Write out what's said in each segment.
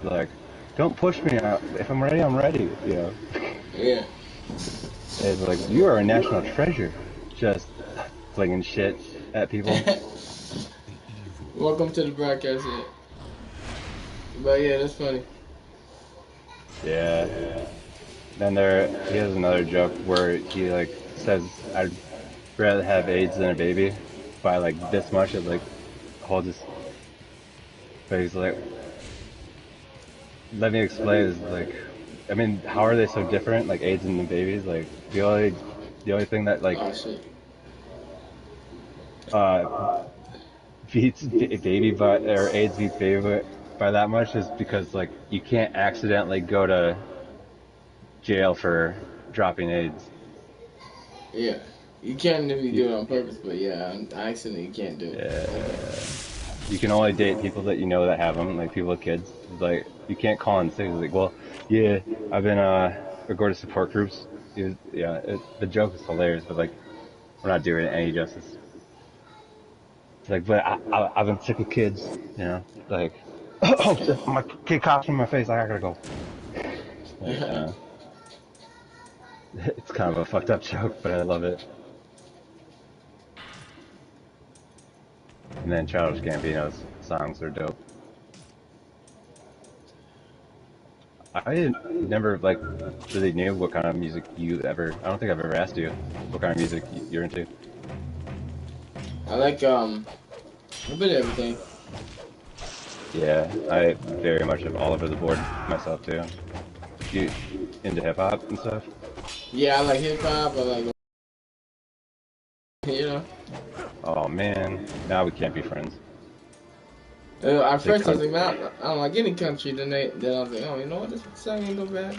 Like, don't push me out. If I'm ready, I'm ready. You know. Yeah. It's like you are a national treasure. Just flinging shit at people. Welcome to the broadcast. Yeah. But yeah, that's funny. Yeah. Then he has another joke where he like says, "I'd rather have AIDS than a baby," by like this much. It like holds his. But he's like, let me explain. Is like, I mean, how are they so different? Like AIDS and the babies. Like the only thing that like Oh shit. uh beats baby but or AIDS beats baby by that much is because like you can't accidentally go to jail for dropping AIDS. Yeah. You can if you do it on purpose, but yeah, on accident you can't do it. Okay. Yeah. You can only date people that you know that have them, like people with kids. It's like you can't call in sick. It's like, well, yeah, I've been or go to support groups. Yeah, the joke is hilarious, but like we're not doing it any justice. It's like, but I've been sick with kids, you know, like oh, my kid coughs in my face, I gotta go. Like, it's kind of a fucked up joke, but I love it. And then Childish Gambino's songs are dope. I never like really knew what kind of music you ever. I don't think I've ever asked you what kind of music you're into. I like a bit of everything. Yeah, I very much am all over the board myself too. You into hip hop and stuff? Yeah, I like hip hop. I like you know. Oh man, now we can't be friends. At Big first I was cunt. like, man, I don't like any country. Then I was like, oh, you know what? This song ain't no bad.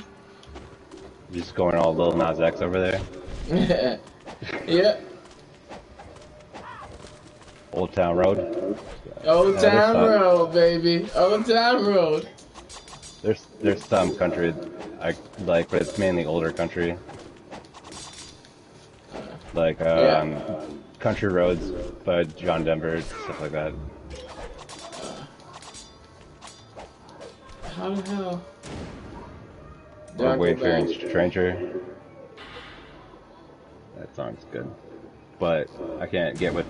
Just going all Lil Nas X over there. Yeah. Old Town Road. Old There's Town some Road, baby. Old Town Road. there's some country I like, but it's mainly older country, like Yeah. Country Roads by John Denver, stuff like that. How the hell? Did Or I go Wayfaring back? Stranger. That song's good, but I can't get with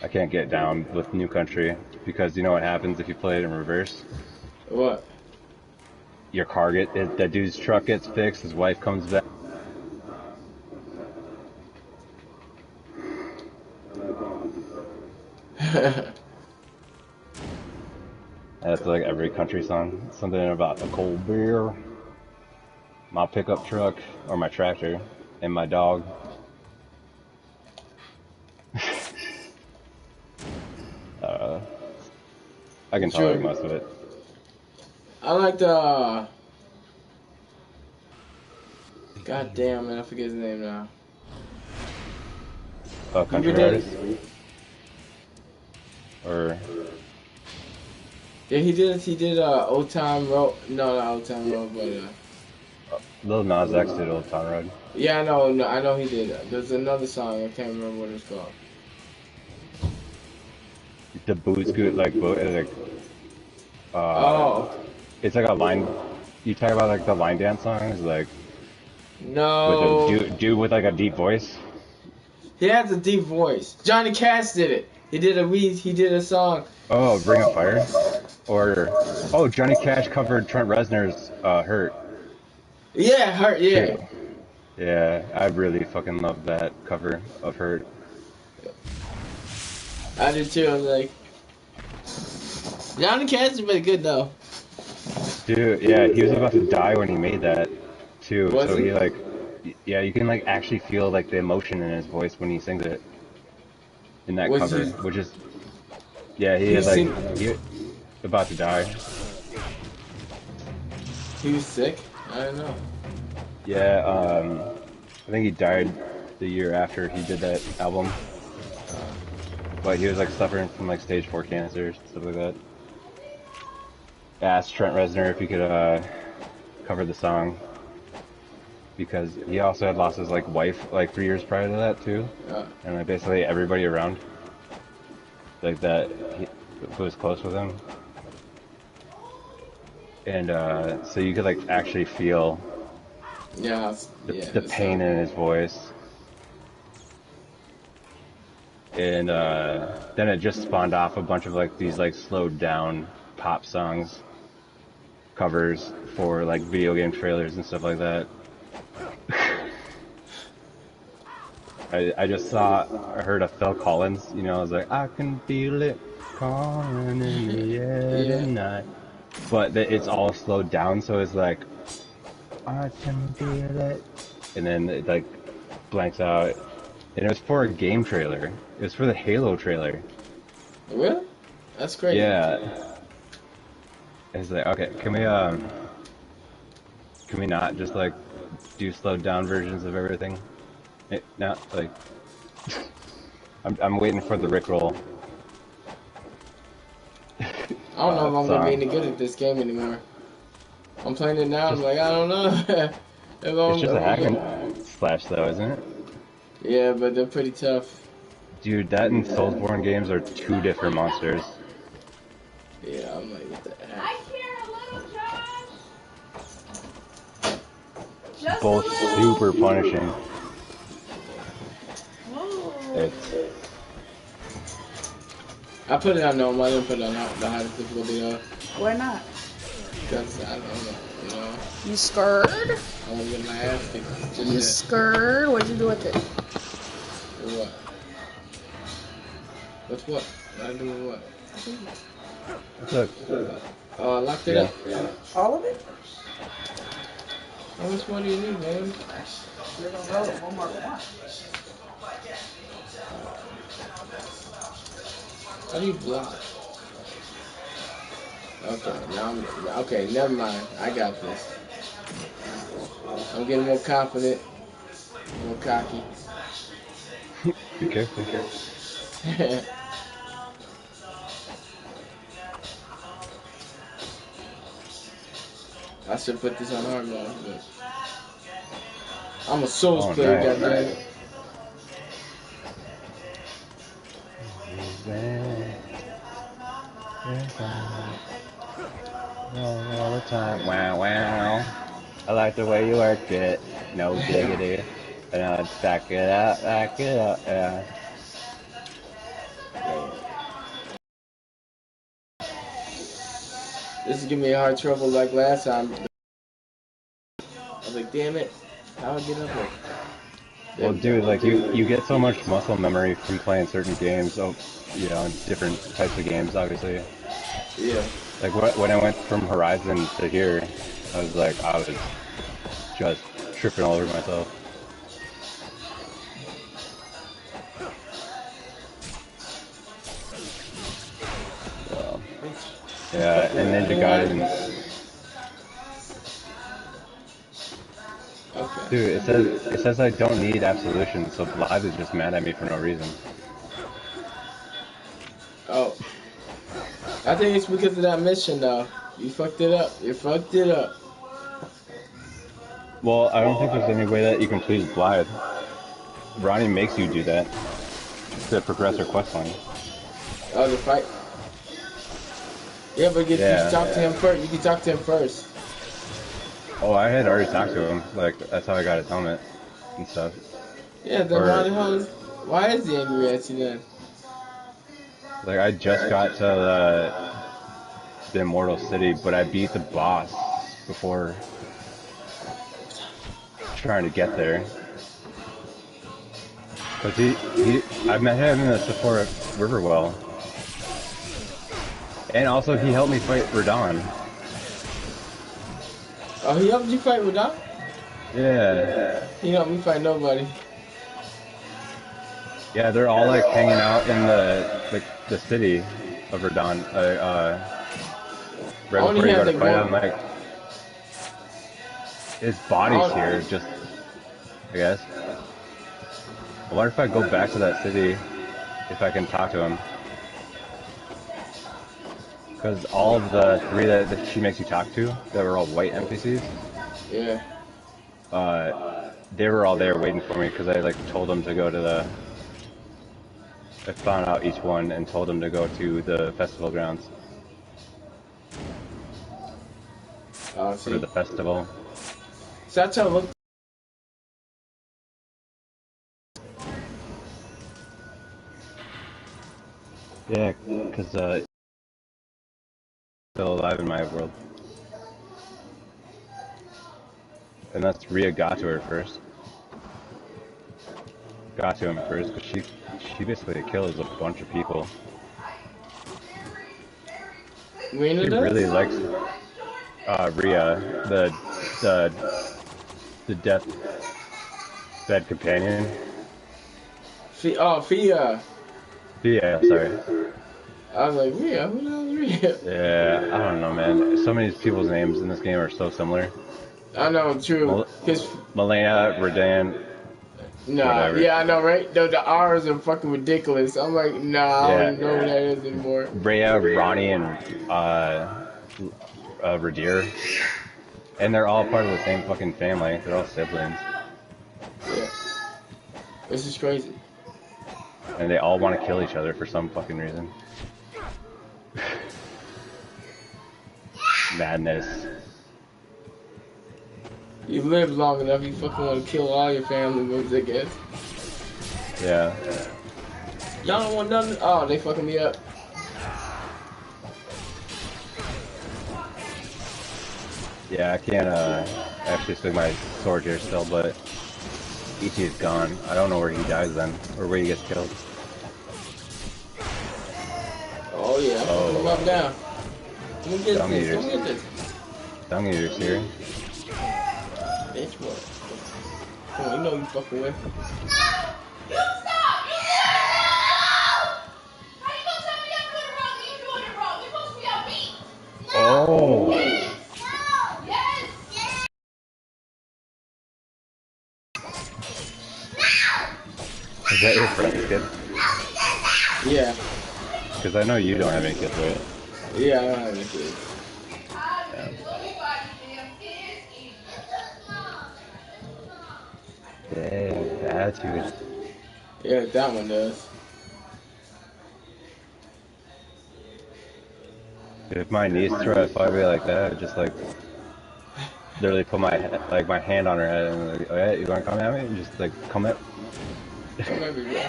I can't get down with New Country because you know what happens if you play it in reverse? What? Your car that dude's truck gets fixed. His wife comes back. That's like every country song. Something about a cold beer, my pickup truck or my tractor, and my dog. Uh, I can tolerate True. most of it. I like the. God damn, man, I forget his name now. He Country did. artists or Yeah, he did. He did. Old Time Road. No, not Old Time Road, but Lil Nas X did Old Town Road. yeah, I know. No, I know he did. There's another song. I can't remember what it's called. The boot scoot like uh, Oh it's like a line. You talk about like the line dance songs, like with a no, dude with like a deep voice. he has a deep voice. Johnny Cash did it. He did a song. Oh, Bring Up Fire, or oh, Johnny Cash covered Trent Reznor's "Hurt" Yeah, her. Yeah, too. Yeah, I really fucking love that cover of "Hurt." I did too. I was like, Johnny Cash is really good though. Dude, yeah, he was about to die when he made that too. Was So he? he like, yeah, you can like actually feel like the emotion in his voice when he sings it in that Was cover, he? which is yeah, he He had was like sick. he about to die. He was sick. I don't know. Yeah, I think he died the year after he did that album, but he was like suffering from like stage 4 cancer, stuff like that. Asked Trent Reznor if he could cover the song because he also had lost his like wife like 3 years prior to that too, Uh, and like basically everybody around like that who was close with him. and so you could like actually feel Yeah, yeah, the the pain sound. in his voice, and then it just spawned off a bunch of like these like slowed down pop songs covers for like video game trailers and stuff like that. I heard a Phil Collins, you know, I was like, I can feel it calling in the air Yeah. tonight. But it's all slowed down, so it's like, I can feel it. And then it like blanks out. And it was for a game trailer. It was for the Halo trailer. Really? That's crazy. Yeah. It's like, okay, can we not just like do slowed down versions of everything? No, like, I'm waiting for the Rickroll I don't know if I'm gonna be song. any good at this game anymore. I'm playing it now. I'm Just like, I don't know if It's just a I'm hack good. and slash though, isn't it? Yeah, but they're pretty tough. Dude, that and Soulsborne games are two different monsters. Yeah, I'm like, what the heck? I care a little, Josh. Just a Both little. super punishing. Whoa. It's I put it on normal. I didn't put it on the hardest difficulty though, Why not? because I don't know. You know, You scared? I want to get my ass kicked. You Just scared? What'd you do with it? what? What's what? I do what? look, Oh, I locked it yeah. up. All of it? How much more do you need, man? You're gonna roll it one more one. How do you block? Okay, now okay. Never mind. I got this. I'm getting more confident, more cocky. Be careful. I should put this on hard mode, but I'm a Souls Oh, player, nice. goddammit. All the time. Wow, wow. I like the way you work it. No diggity. And back it up, back it up. Yeah. This is giving me hard trouble like last time. I was like, damn it, how I get up here? There Well, we go. dude, like you get so much muscle memory from playing certain games. So, you know, different types of games, obviously. Yeah. Like when I went from Horizon to here, I was just tripping all over myself. So, yeah, and Ninja Gaiden. Okay. Dude, it says I don't need absolution, so Live is just mad at me for no reason. Oh, I think it's because of that mission, though. You fucked it up. You fucked it up. Well, I don't think there's any way that you can please Blythe. Ronnie makes you do that to progress her questline. Oh, the fight. Yeah, but you Yeah. talk to him first. You can talk to him first. Oh, I had already talked to him. Like that's how I got his helmet and stuff. Yeah, then why Or the hell is? Why is he angry at you then? like I just got to the Immortal City, but I beat the boss before trying to get there. Cause I met him in the Sephora Riverwell, and also he helped me fight Radon. Oh, he helped you fight with Doc? Yeah, He helped me fight nobody. yeah, they're all like hanging out in the city of Radon. I Right only before you go have to like fight him, one. like his I body's here, don't, just I guess. I wonder if I go back to that city, if I can talk to him. Because all of the three that she makes you talk to, that were all white NPCs, yeah. uh, they were all there waiting for me because I like told them to go to I found out each one and told them to go to the festival grounds. Oh, for see. the festival. So I try to look. Yeah, because still alive in my world. And that's Rhea got to her first. Got to him first, because she basically kills a bunch of people. Rena She does? really likes Rhea, the the deathbed companion. Fia. Yeah, sorry. I was like, Rhea? Who the hell is Rhea? Yeah, I don't know, man. So many people's names in this game are so similar. I know, true. Cause Malena, Redan, nah, whatever. yeah, I know, right? The R's are fucking ridiculous. I'm like, nah, I don't Yeah, even know who that is anymore. Rhea, Ronnie, and Radir. And they're all part of the same fucking family. They're all siblings. Yeah, this is crazy. And they all want to kill each other for some fucking reason. Madness. You live long enough, you fucking want to kill all your family members, I guess. Yeah. Y'all don't want nothing. Oh, they fucking me up. Yeah, I can't actually swing my sword here still, but E.T. is gone. I don't know where he dies then, or where he gets killed. Oh yeah, I'm fucking him up now. Let me get Dung this. eaters. Let me get this. Dung eaters here. Bitch, what? Come on, you know you fucking with. Oh! Is that your friend's kid? Yeah. Because I know you don't have any kids, right? Yeah, I don't have any kids. Dang, the attitude. Yeah, that one does. If my niece tried to fight me like that, I'd just like literally put my my hand on her head and like, oh yeah, you wanna come at me? And just like come at. Come at me, bro.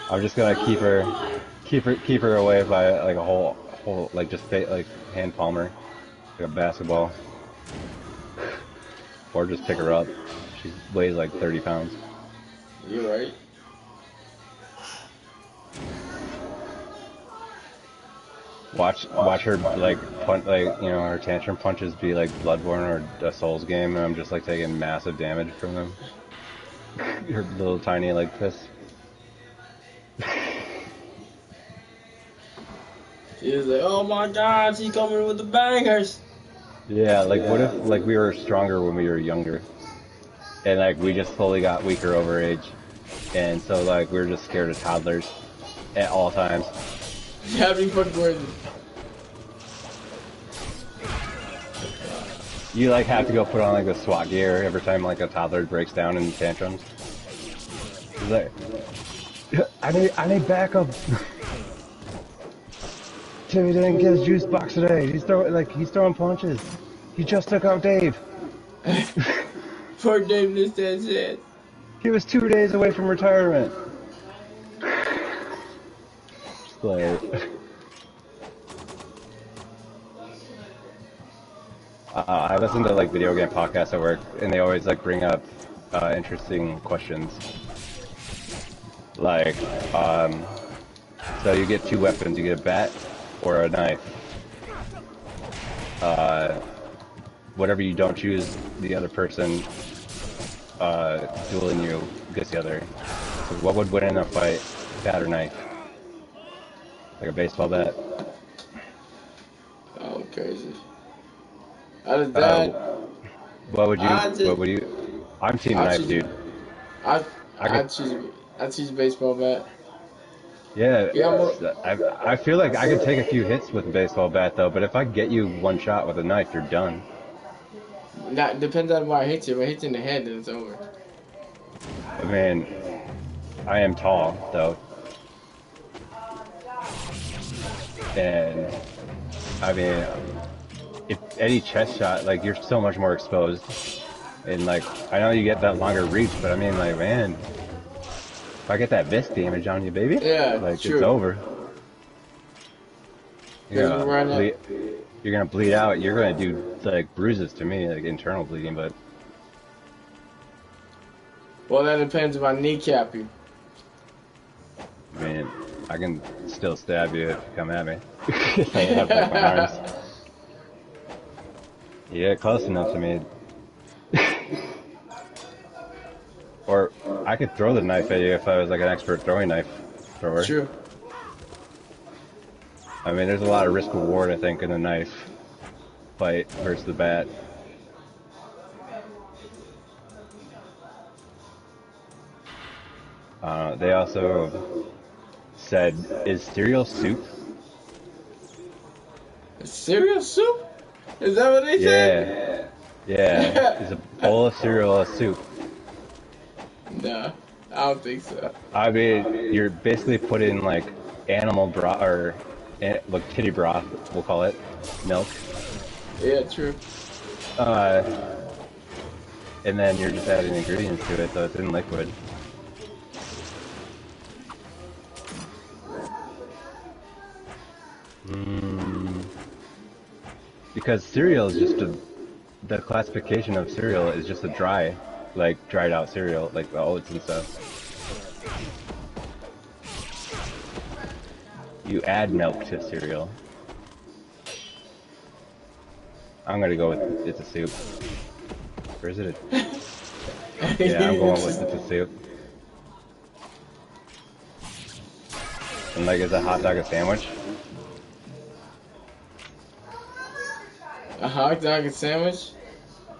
I'm just gonna keep her away by like a whole like just like hand palmer, like a basketball, or just pick her up. She weighs like 30 pounds. You're right. Watch her like punch, like her tantrum punches be like Bloodborne or a Souls game, and I'm just like taking massive damage from them. Her little tiny like fists. She was like, oh my god, she's coming with the bangers. Yeah, like what if like we were stronger when we were younger, and like we just slowly got weaker over age, and so like we were just scared of toddlers at all times. That'd be fucking crazy. You like have to go put on like the SWAT gear every time like a toddler breaks down in tantrums. He's like, I need backup. Timmy didn't get his juice box today. He's throwing punches. He just took out Dave. Poor Dave missed that shit. He was 2 days away from retirement. Just like, I listen to like video game podcasts at work, and they always like bring up interesting questions. Like, so you get two weapons. You get a bat or a knife. Whatever you don't choose, the other person dueling you gets the other. So what would win in a fight, bat or knife? Like a baseball bat? Oh, crazy. Out of that, What would you? I'm team knife, dude. I'd choose a baseball bat. Yeah, Yeah, I feel like I could take a few hits with a baseball bat though, but if I get you one shot with a knife, you're done. Not depends on where I hit you. If I hit you in the head, then it's over. I mean, I am tall though, and I mean, if any chest shot, like you're so much more exposed. And like, I know you get that longer reach, but I mean, like, man, if I get that Vis damage on you, baby, Yeah, like it's true. over. You're Because we gonna run bleed. it. You're gonna bleed out. You're gonna do like bruises to me, like internal bleeding. But Well, that depends if I kneecap you. I mean, I can still stab you if you come at me. I have like my arms. You get close enough to me, or I could throw the knife at you if I was like an expert throwing knife thrower. True. I mean, there's a lot of risk reward, I think, in a knife fight versus the bat. They also said, "Is cereal soup?" Cereal soup? Is that what they Yeah, yeah. said? Is a bowl of cereal a soup? Nah, I don't think so. I mean, you're basically putting like animal broth or like kitty broth, we'll call it, milk, Yeah, true. uh, and then you're just adding ingredients to it, so it's in liquid. Mm, because cereal is just the classification of cereal is just a dry, like dried out cereal, like the oats and stuff. You add milk to cereal. I'm gonna go with it's a soup. Or is it a... Yeah, I'm going with it's a soup. And like, is a hot dog a sandwich? A hot dog and sandwich?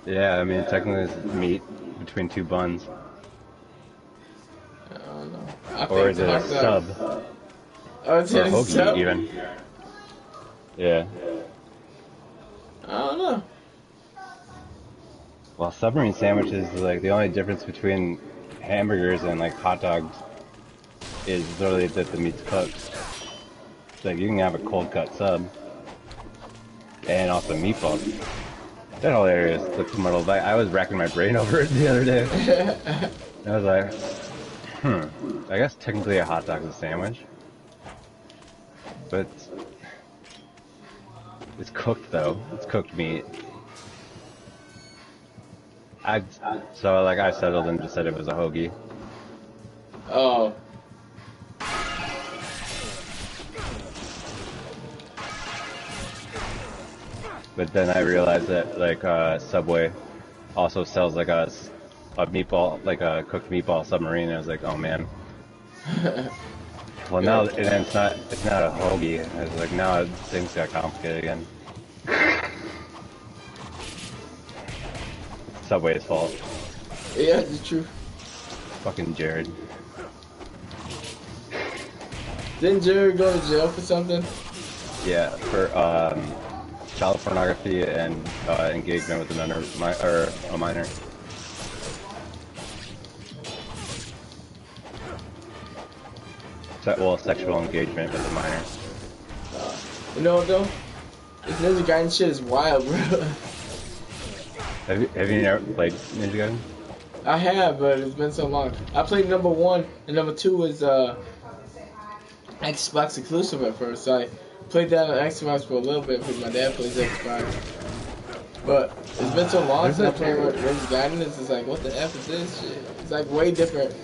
Yeah, I mean, technically it's meat between two buns. I don't know. I Or think is it's a it a hot dog. sub? Oh, it's Or a a hoagie, sub? even. Yeah. I don't know. Well, submarine sandwiches is like the only difference between hamburgers and like hot dogs is literally that the meat's cooked. It's like you can have a cold cut sub and also meatballs. That whole area is like muddled. I was racking my brain over it the other day. And I was like, I guess technically a hot dog is a sandwich, but it's cooked though. It's cooked meat. So like I settled and just said it was a hoagie. Oh. But then I realized that like Subway also sells like a meatball, like a cooked meatball submarine. And I was like, oh man. Well now, Yeah. and then it's not a hoagie. I was like, now things got complicated again. Subway's fault. Yeah, it's true. Fucking Jared. Didn't Jerry go to jail for something? Yeah, for child pornography and engagement with or a minor. Well, sexual engagement with a minor. You know what though? This Ninja Gaiden shit is wild, bro. Have you ever played Ninja Gaiden? I have, but it's been so long. I played number 1, and number 2 was Xbox exclusive at first. So I played that on Xbox for a little bit because my dad plays Xbox. But it's been so long since I played Ninja Gaiden. It's just like, what the F is this shit? It's like way different.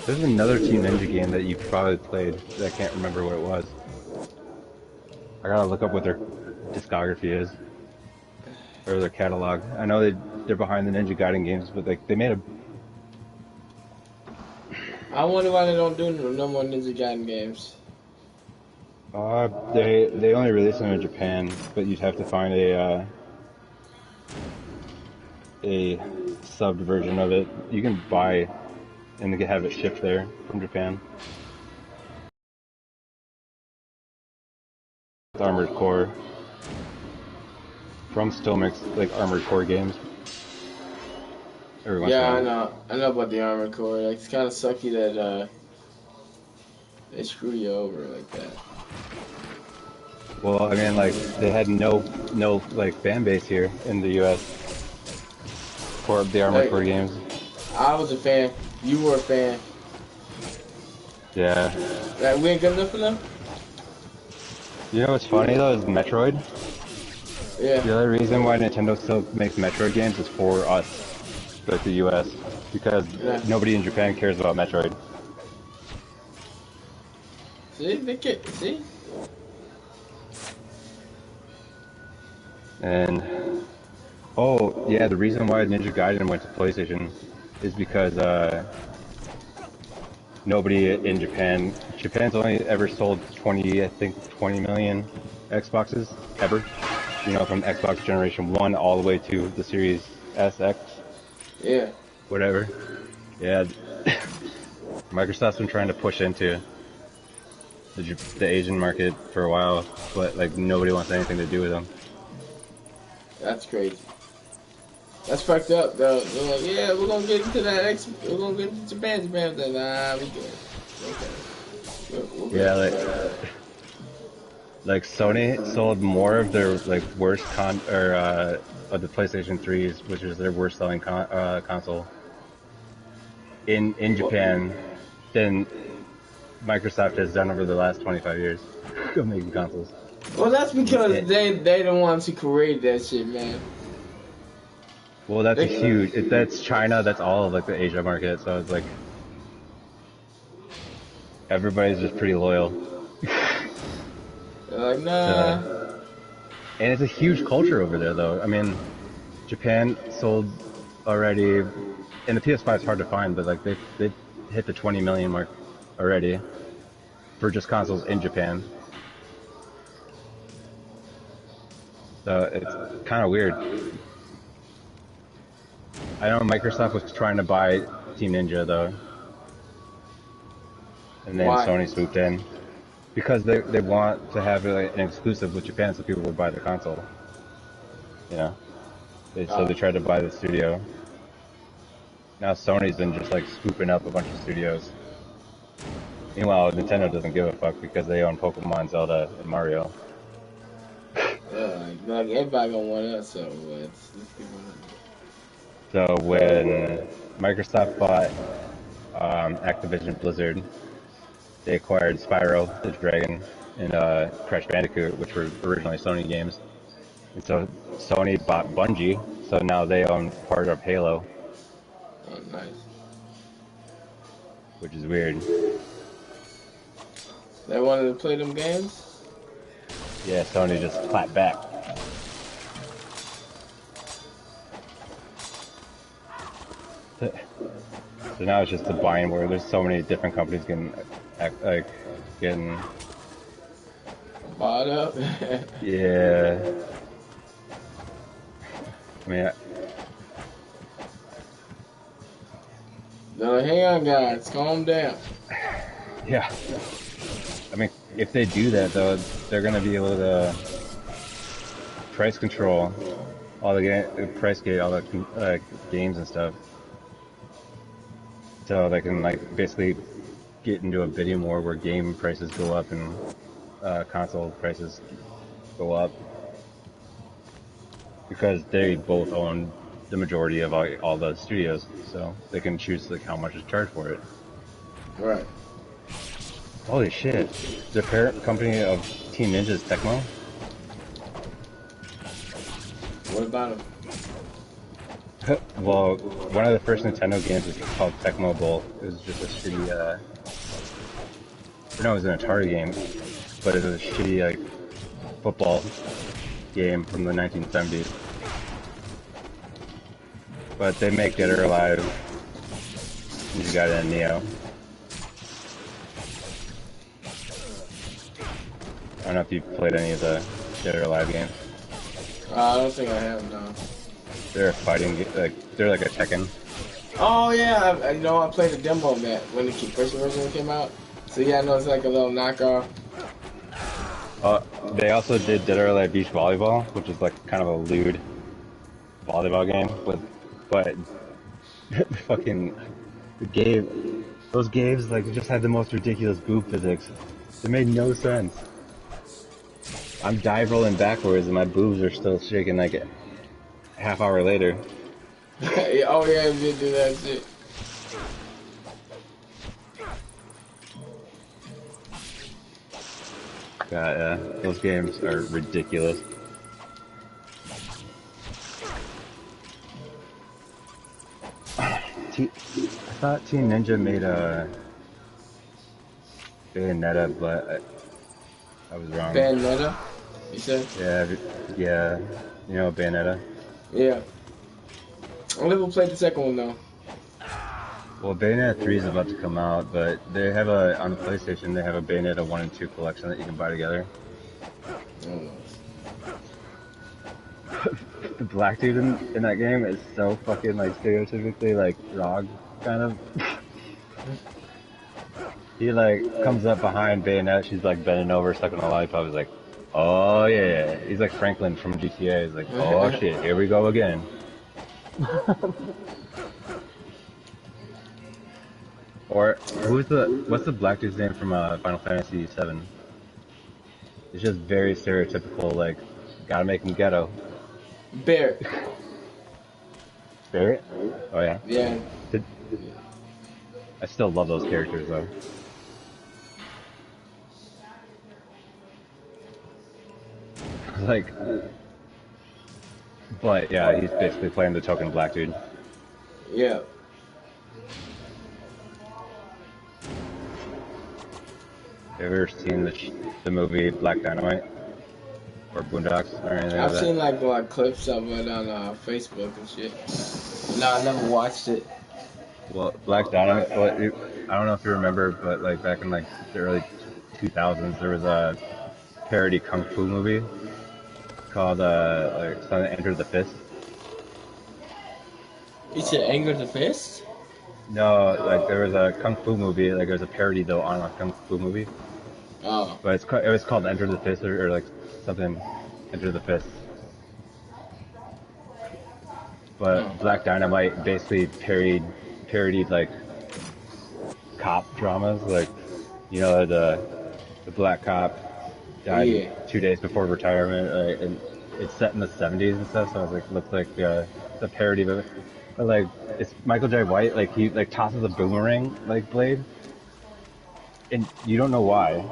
There's another Team Ninja game that you probably played that I can't remember what it was. I gotta look up what their discography is. Or their catalog. I know they're behind the Ninja Gaiden games, but they made a... I wonder why they don't do no more Ninja Gaiden games. They only release them in Japan, but you'd have to find a subbed version of it. You can buy and have it shipped there from Japan. With Armored Core. From still makes like Armored Core games. Every once in a Yeah, while. I know about the Armored Core. Like, it's kind of sucky that they screw you over like that. Well, I mean, like they had no like fan base here in the U.S. for the Armored Like, Core games. I was a fan. You were a fan. Yeah. Like, we ain't good enough for them? You know what's funny though is Metroid. Yeah. The other reason why Nintendo still makes Metroid games is for us, like the U.S. Because Yeah. nobody in Japan cares about Metroid. See? They get, see? And oh yeah, the reason why Ninja Gaiden went to PlayStation is because nobody in Japan's only ever sold 20, I think 20 million Xboxes ever. You know, from Xbox Generation 1 all the way to the Series SX, Yeah. whatever. Yeah, Microsoft's been trying to push into the Asian market for a while, but like nobody wants anything to do with them. That's crazy. That's fucked up, though. They're like, yeah, we're gonna get into that we're gonna get into Japan. Japan's like, nah, we good. Okay. We're good. Yeah, like Sony sold more of their like worst of the PlayStation 3s, which is their worst selling console in Japan than Microsoft has done over the last 25 years of making consoles. Well, that's because they the ones who created that shit, man. Well, that's a huge. That's China. That's all of like the Asia market. So it's like everybody's just pretty loyal. They're like, nah. And it's a huge culture over there, though. I mean, Japan sold already, and the PS5 is hard to find, but like they hit the 20 million mark already for just consoles in Japan. So it's kind of weird. I know Microsoft was trying to buy Team Ninja though, and then Why? Sony swooped in because they want to have like, an exclusive with Japan, so people will buy the console. You know, so they tried to buy the studio. Now Sony's been just like scooping up a bunch of studios. Meanwhile, Nintendo doesn't give a fuck because they own Pokemon, Zelda, and Mario. Like everybody gonna want us, so let's keep on. So when Microsoft bought Activision Blizzard, they acquired Spyro the Dragon and Crash Bandicoot, which were originally Sony games. And so Sony bought Bungie, so now they own part of Halo. Oh, nice. Which is weird. They wanted to play them games? Yeah, Sony just clapped back. So now it's just a buying war. There's so many different companies getting Bought up? yeah. I mean, They're like, hang on, guys, calm down. yeah. I mean, if they do that though, they're gonna be able to price control all the price gate all the games and stuff. So they can like basically get into a bidding war where game prices go up and console prices go up because they both own the majority of all the studios, so they can choose like how much to charge for it. Right. Holy shit! The parent company of Team Ninja is Tecmo. What about them? Well, one of the first Nintendo games was called Tecmo Bowl. It was just a shitty, no, it was an Atari game, but it was a shitty, like, football game from the 1970s. But they make Dead or Alive, you got it in Neo. I don't know if you've played any of the Dead or Alive games. I don't think I have, no. They're a fighting, they're like a Tekken. Oh, yeah, I played a demo of that when the first version came out. So, yeah, I know it's like a little knockoff. They also did Dead or Alive Beach Volleyball, which is like kind of a lewd volleyball game, but fucking those games like just had the most ridiculous boob physics. It made no sense. I'm dive rolling backwards and my boobs are still shaking like a half hour later. Yeah, oh yeah, we did do that shit. God, yeah, those games are ridiculous. I thought Team Ninja made a Bayonetta, but I was wrong. Bayonetta, you said? Yeah, yeah, you know Bayonetta. Yeah. I never played the second one though. Well, Bayonetta 3 is about to come out, but they have on the PlayStation, they have a Bayonetta 1 and 2 collection that you can buy together. Oh. The black dude in that game is so fucking like stereotypically like Rog kind of. He like comes up behind Bayonetta, she's like bending over, sucking a lollipop. He's like, oh yeah. He's like Franklin from GTA. He's like, oh shit, here we go again. Or what's the black dude's name from Final Fantasy VII? It's just very stereotypical, like, gotta make him ghetto. Bear. Barrett? Oh yeah. Yeah. I still love those characters though. Like, but yeah, he's basically playing the token black dude. Yeah. Have you ever seen the movie Black Dynamite or Boondocks or anything I've like that? seen like clips of it on Facebook and shit. No, I never watched it. Well, Black Dynamite. Well, I don't know if you remember, but like back in like the early 2000s, there was a parody kung fu movie called like something Enter the Fist. You said Anger the Fist? No, like there was a kung fu movie, like there was a parody though on a kung fu movie, Oh. but it was called Enter the Fist or like something Enter the Fist. But Black Dynamite basically parodied like cop dramas, like you know the black cop died 2 days before retirement, and it's set in the 70s and stuff. So I was like, looks like the parody of it. But like it's Michael J. White, like he like tosses a boomerang like blade, and you don't know why.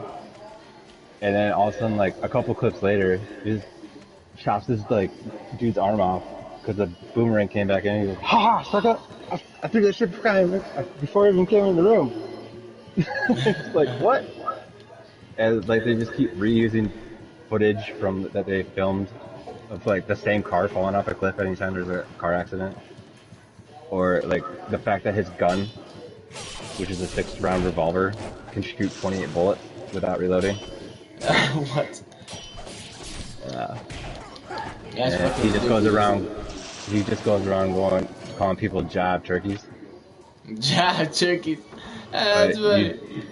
And then all of a sudden, like a couple clips later, he just chops this like dude's arm off because the boomerang came back in. And he goes, "Ha ha, sucker! I threw that shit before I even came in the room." It's like what? And like they just keep reusing footage from that they filmed of like the same car falling off a cliff anytime there's a car accident, or like the fact that his gun, which is a 6-round revolver, can shoot 28 bullets without reloading. What? Yeah. Yeah, He just goes around. He just goes around calling people job turkeys. Job turkeys. That's Right, what.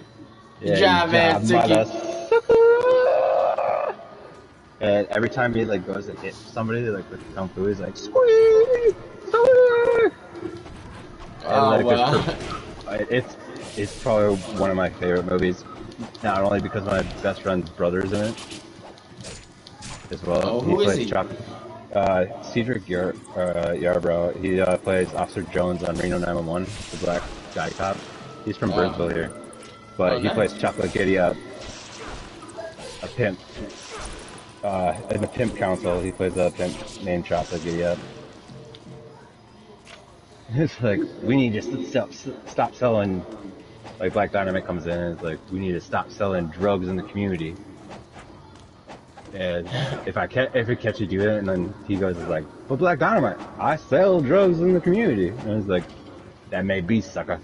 Yeah, Job ass turkeys. And every time he like goes to hit somebody like with kung fu, he's like squeeze, squeeze. Oh And, like, wow. it's probably one of my favorite movies. Not only because my best friend's brother's in it as well. Oh, who is he? Cedric Yarbrough. He plays Officer Jones on Reno 911, the black guy cop. He's from Burnsville here, but he plays Chocolate Giddy Up, a pimp. In the Pimp Council, he plays a pimp named Chocolate Giddy Up. It's like, we need to stop selling, like Black Dynamite comes in and it's like, we need to stop selling drugs in the community. And if it catch you doing it, and then he goes like, but Black Dynamite, I sell drugs in the community. And it's like, that may be, sucker.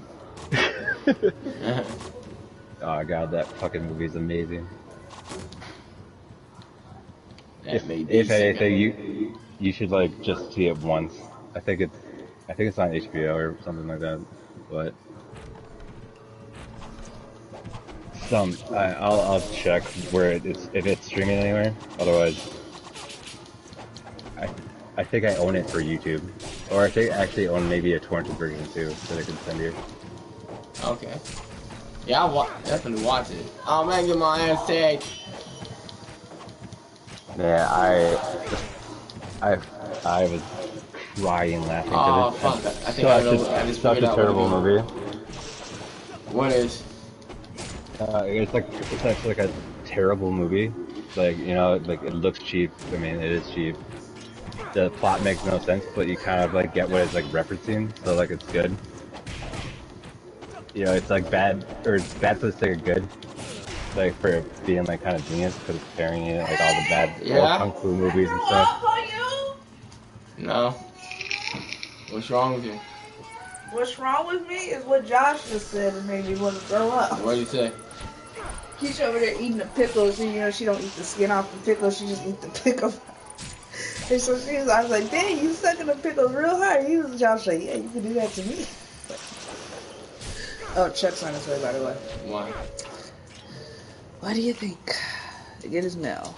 Oh god, that fucking movie is amazing. If anything, you should like just see it once. I think it's on HBO or something like that. But I'll check where it's if it's streaming anywhere. Otherwise, I think I own it for YouTube, or I think I actually own maybe a torrented version too that I can send you. Okay. Yeah, I'll definitely watch it. Oh man, get my ass tagged. Yeah, I, I was crying laughing Oh because fuck! I it's think I know. I just such figured a out what it terrible is. movie. What is? It's actually like a terrible movie. Like, you know, like it looks cheap. I mean, it is cheap. The plot makes no sense, but you kind of like get what it's like referencing, so like it's good. You know, it's like bad or it's bad for the sake of good, like for being like kind of genius because it's pairing you like all the bad old Yeah? kung fu movies and stuff. No. What's wrong with you? What's wrong with me is what Josh just said and made me want to throw up. What do you say? He's over there eating the pickles, and you know she don't eat the skin off the pickles, she just eat the pickle. And so I was like, dang, you sucking the pickles real hard. He was Josh like, yeah, you can do that to me. Oh, Chuck's on his way, by the way. Why? What do you think? To get his mail.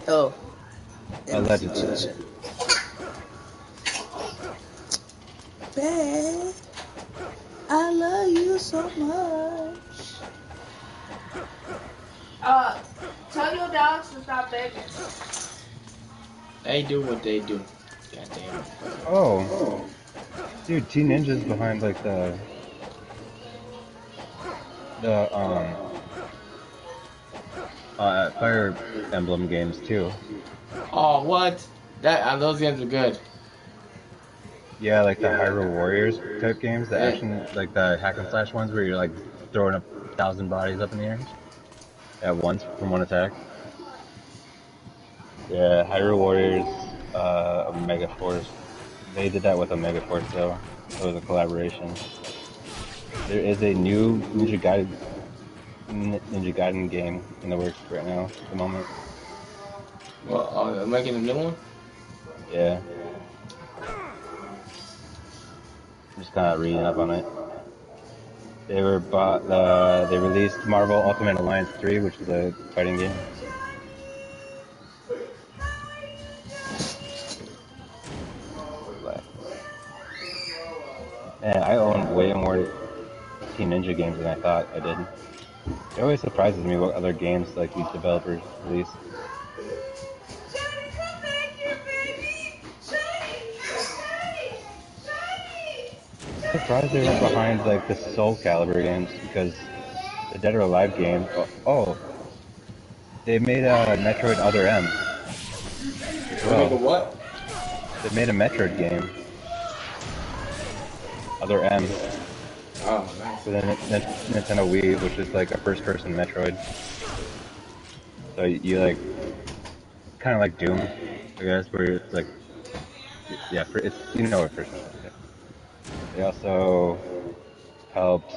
Oh, empty Allegedly. kitchen. Babe, I love you so much. Tell your dogs to stop begging. They do what they do. God damn it. Oh, dude, Teen Ninja's behind like the Fire Emblem games too. Oh, what? Those games are good. Yeah, like the Hyrule Warriors type games, the Yeah. action, like the hack and slash ones where you're like throwing 1,000 bodies up in the air at once from one attack. Yeah, Hyrule Warriors, Omega Force. They did that with Omega Force though. It was a collaboration. There is a new Ninja Gaiden game in the works right now at the moment. Well, they're making a new one? Yeah, I'm just kind of reading up on it. They released Marvel Ultimate Alliance 3, which is a fighting game. And I own way more Team Ninja games than I thought I did. It always surprises me what other games like these developers release. I'm surprised they weren't behind like the Soul Calibur games because the Dead or Alive game. Oh, they made a Metroid Other M as They make a well. what? They made a Metroid game, Other M, Oh, nice. for the Nintendo Wii, which is like a first-person Metroid. So you like kind of like Doom, I guess, where it's like yeah, it's you know what first person. Yeah. They also helped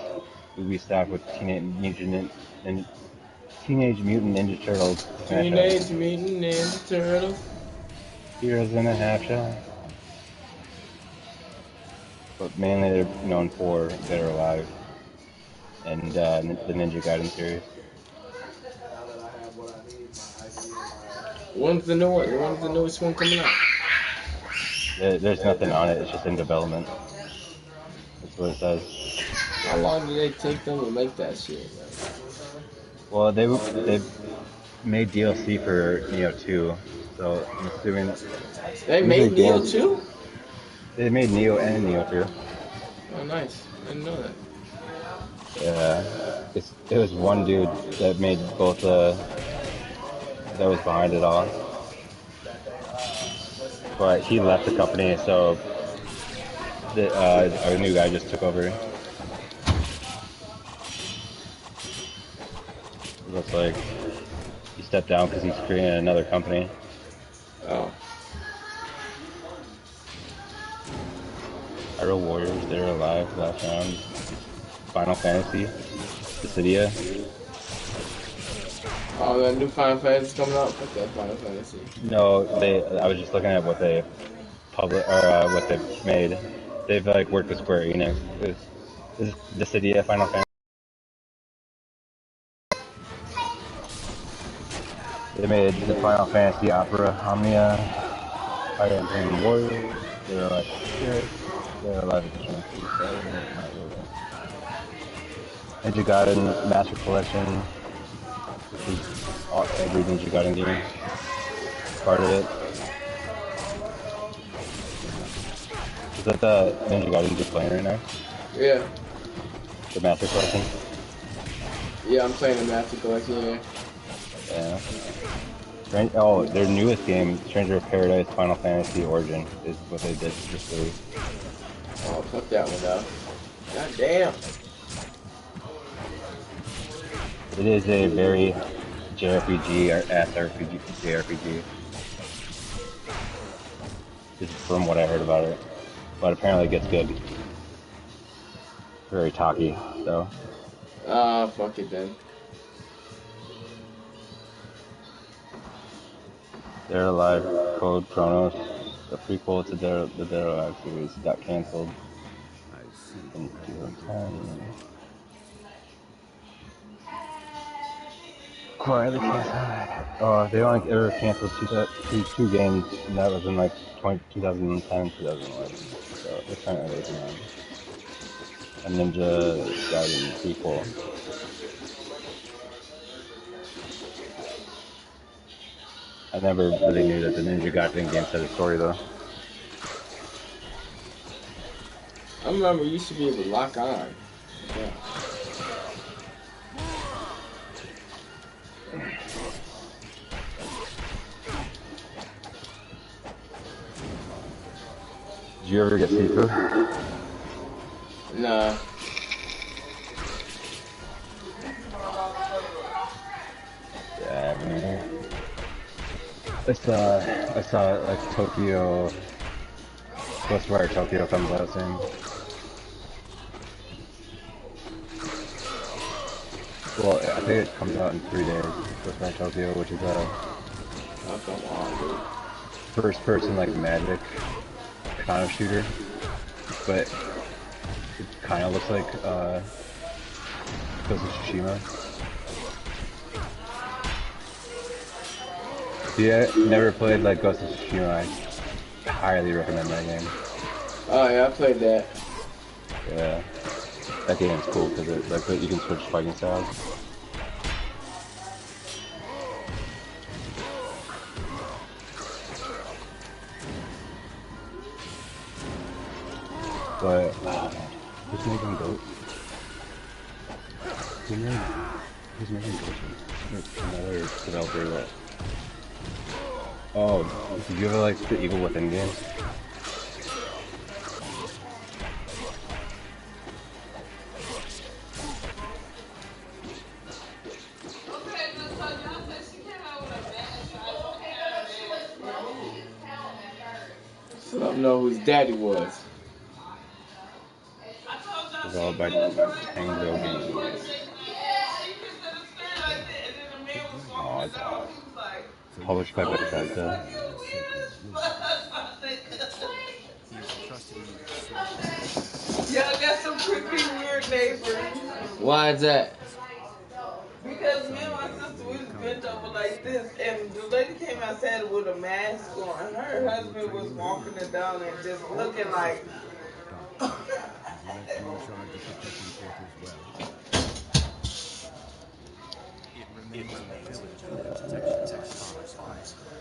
Ubisoft with Teenage Mutant Ninja Turtles smash out Teenage Mutant Ninja Turtles. Heroes in a Half Shell. But mainly they're known for Dead or Alive and the Ninja Gaiden series. When's the new one? When's the newest one coming out? There's nothing on it, it's just in development. That's what it says. How long did they take them to make that shit? Well, they made DLC for Neo 2, so I'm assuming They usually made Neo games too? they made Neo and Neo 2. Oh, nice. I didn't know that. Yeah, it was one dude that made both that was behind it all, but he left the company, so our new guy just took over. It looks like he stepped down because he's creating another company. Oh. Hyrule Warriors, they're alive last round. Final Fantasy, Dissidia. Oh, that new Final Fantasy coming out? Fuck that Final Fantasy. No, I was just looking at what they what they made. They've like worked with Square Enix. Is Dissidia Final Fantasy? They made the Final Fantasy Opera Omnia, Fire Emblem Warriors. They're alive. They're alive edition. Ninja Gaiden Master Collection. Every Ninja Gaiden game. Part of it. Is that the Ninja Gaiden you're playing right now? Yeah. The Master Collection? Yeah, I'm playing the Master Collection, yeah. Yeah. Oh, their newest game, Stranger of Paradise Final Fantasy Origin, is what they did just released. Oh, fuck that one though. God damn. It is a very JRPG or SRPG, JRPG. Just from what I heard about it. But apparently it gets good. Very talky, though. Ah, fuck it then. Dead or Alive Code Chronos, the prequel to the Dead or Alive series, got cancelled in 2010. Quietly canceled. Oh, they only ever canceled two games, and that was in like 2010, 2011. So they're kind of working on a Ninja Gaiden prequel. I never really knew that the Ninja Gaiden games had a story though. I remember you used to be able to lock on. Yeah. Did you ever get seafood? Nah. Yeah, I mean, I saw like Tokyo, Ghostwire Tokyo comes out soon. Well, I think it comes out in 3 days. Ghostwire Tokyo, which is a first-person like magic kind of shooter, but it kind of looks like Ghost of Tsushima. Yeah, never played like Ghost of Tsushima. I highly recommend that game. Oh yeah, I played that. Yeah, that game's cool because it like you can switch fighting styles. But oh man, who's making Ghost? Who's making Ghost? Another developer that. Oh, did you ever like the Evil Within games? So I don't know whose daddy was. Developed by Tango Games. Oh, it's published by Bethesda. Y'all got some creepy, weird neighbors. Why is that? Because me and my sister, we was bent over like this, and the lady came outside with a mask on. Her husband was walking it down and just looking like.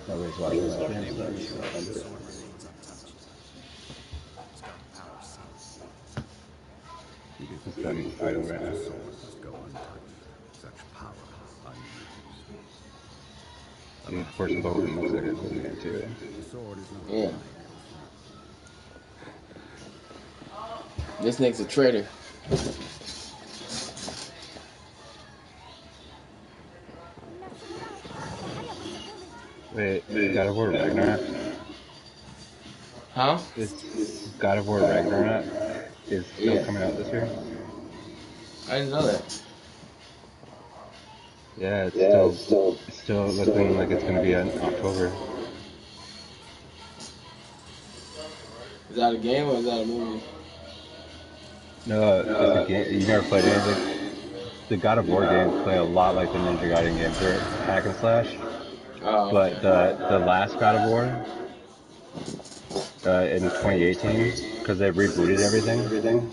Nobody's watching that stream, so it's done idle right now. And of course, Bogan looks like a cool man too. Yeah. This nigga's a traitor. Wait, God of War Ragnarok? Huh? Is God of War Ragnarok is still coming out this year? I didn't know that. Yeah, it's still looking like it's gonna be in October. Is that a game or is that a movie? No, it's a game. You never played anything. The God of War games play a lot like the Ninja Gaiden games. They're hack and slash. Oh, But the last God of War in 2018, because they rebooted everything,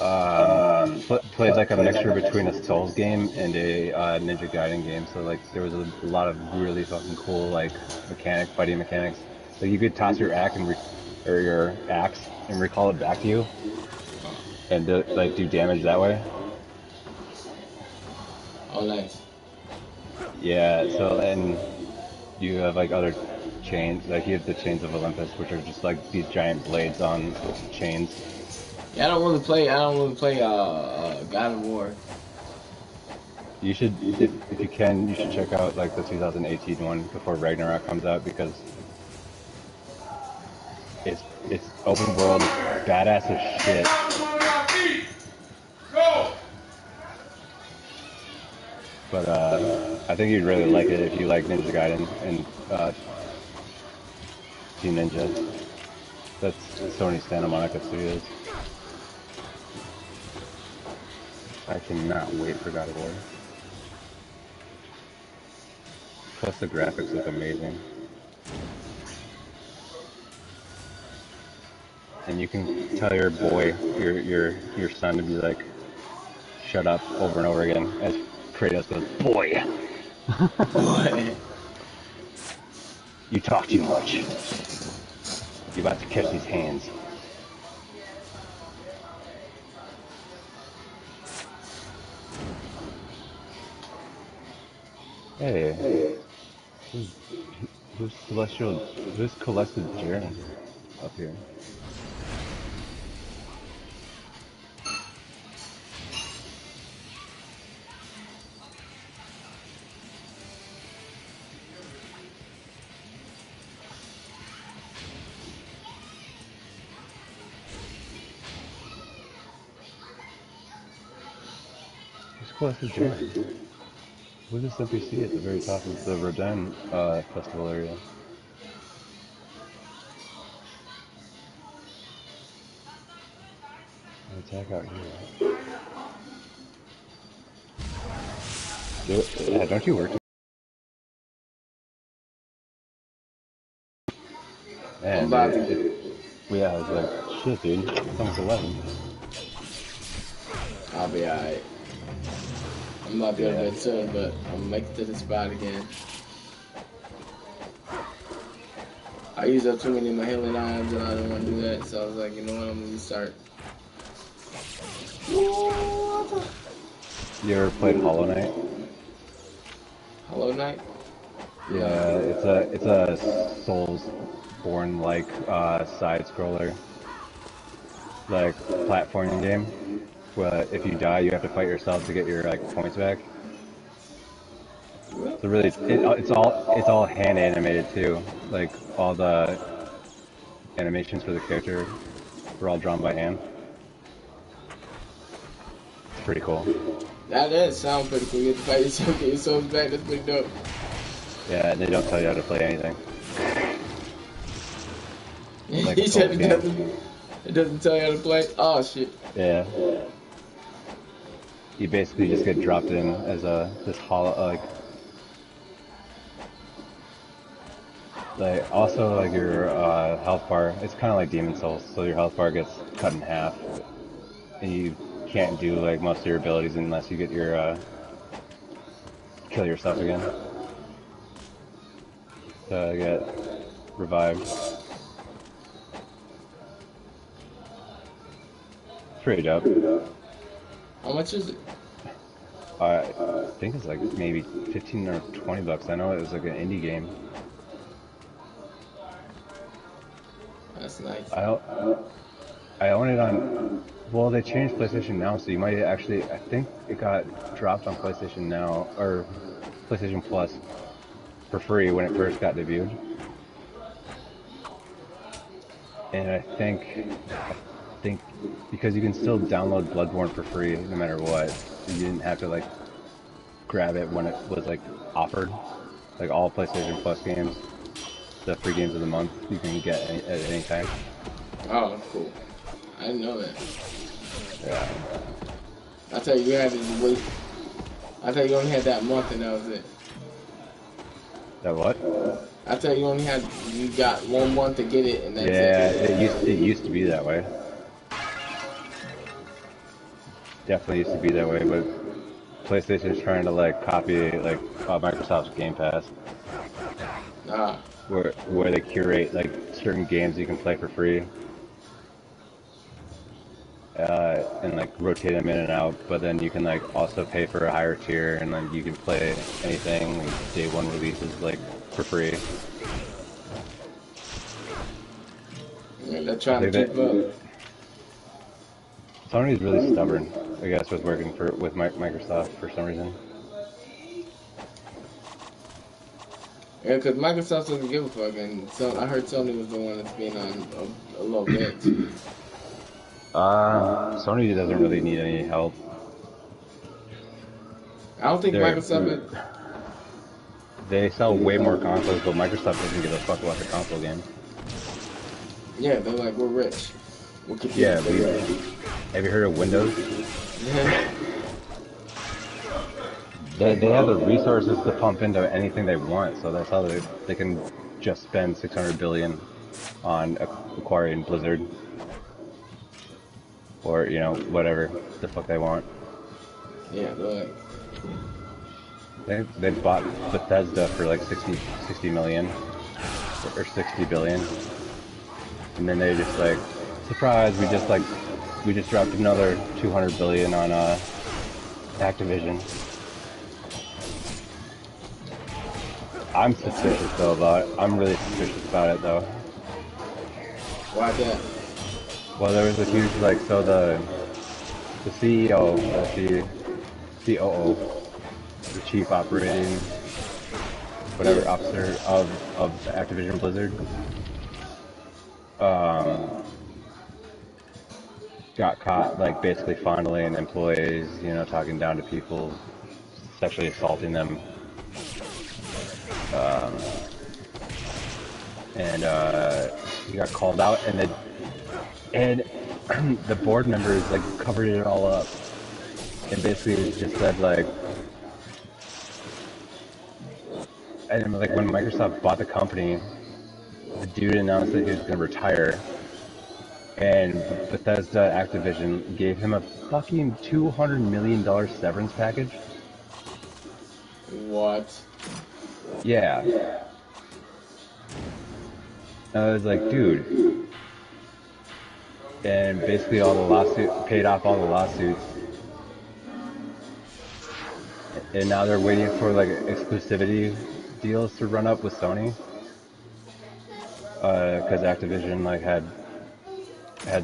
played like a mixture between a Souls game and a Ninja Gaiden game. So like there was a lot of really fucking cool like fighting mechanics. Like you could toss your axe or your axe and recall it back to you, and like do damage that way. Oh, nice. Yeah. So and you have like other chains, like you have the chains of Olympus, which are just like these giant blades on chains. Yeah, I don't really play God of War. You should, if you can, you should check out like the 2018 one before Ragnarok comes out because it's open world, badass as shit. But I think you'd really like it if you like Ninja Gaiden and Team Ninja. That's Sony Santa Monica Studios. I cannot wait for God of War. Plus the graphics look amazing. And you can tell your boy, your son to be like, shut up over and over again as Kratos goes, boy! Boy. You talk too much. You're about to catch these hands. Hey, who's who's Celestial Jaren up here? Who's Celestial Jaren? Who's this NPC at the very top of the Rodan festival area? Attack out here. Yeah, don't you work? I'm Man, about dude, to. yeah, I was like, shit, dude, it's almost 11. I'll be alright. I'm not gonna Yeah. bed soon, but I'm gonna make it to the spot again. I used up too many of my healing items and I didn't want to do that, so I was like, you know what, I'm gonna restart. You ever played Hollow Knight? Hollow Knight? Yeah, it's a Soulsborne like side scroller, like platforming game. But if you die, you have to fight yourself to get your like points back. So really, it's all hand animated too. Like all the animations for the character were all drawn by hand. It's pretty cool. That does sound pretty cool. You have to fight yourself, get your souls back. That's pretty dope. Yeah, and they don't tell you how to play anything. Like He a said Souls it game. doesn't tell you how to play. Oh shit. Yeah. You basically just get dropped in as this hollow like also like your health bar. It's kind of like Demon Souls, so your health bar gets cut in half, and you can't do like most of your abilities unless you get your kill yourself again to get revived. It's pretty dope. How much is it? I think it's like maybe 15 or 20 bucks. I know it was like an indie game. That's nice. I own it on. Well, they changed PlayStation Now, so you might actually. I think it got dropped on PlayStation Now or PlayStation Plus for free when it first got debuted. And I think because you can still download Bloodborne for free no matter what, you didn't have to like grab it when it was like offered. Like all PlayStation Plus games, the free games of the month, you can get at any time. Oh, cool. I didn't know that. Yeah. I tell you, you had to wait. I tell you only had that month and that was it. That what? I tell you got 1 month to get it and that's Yeah, it. it used to be that way. definitely used to be that way, but PlayStation's trying to like copy like Microsoft's Game Pass, Ah, where they curate like certain games you can play for free, and like rotate them in and out. But then you can like also pay for a higher tier, and then you can play anything like day one releases like for free. yeah, they're I trying think to that keep up. Sony's really stubborn, I guess, with working with Microsoft for some reason. Yeah, because Microsoft doesn't give a fuck, and so I heard Sony was the one that's being on a low bit. Sony doesn't really need any help. I don't think They're Microsoft is. they sell way more consoles, but Microsoft doesn't give a fuck about the console games. Yeah, they're like, we're rich. We'll keep you Yeah, stay rich. have you heard of Windows? Yeah. They have the resources to pump into anything they want, so that's how they can just spend 600 billion on acquiring Blizzard or whatever the fuck they want. Yeah, they're like, They bought Bethesda for like 60 million or 60 billion, and then they just like, surprise, we just dropped another 200 billion on Activision. I'm suspicious though about it. I'm really suspicious about it though. why that? Well, there was a huge like, so the CEO, the COO, the chief operating whatever Yeah. officer of Activision Blizzard, um, got caught like basically fondling employees, talking down to people, sexually assaulting them, and he got called out, and the board members like covered it all up, and basically just said like, and like when Microsoft bought the company, the dude announced that he was going to retire, and Bethesda Activision gave him a fucking $200 million severance package. What? Yeah, I was like, dude, and basically all the lawsuit paid off all the lawsuits, and now they're waiting for like exclusivity deals to run up with Sony, because Activision like had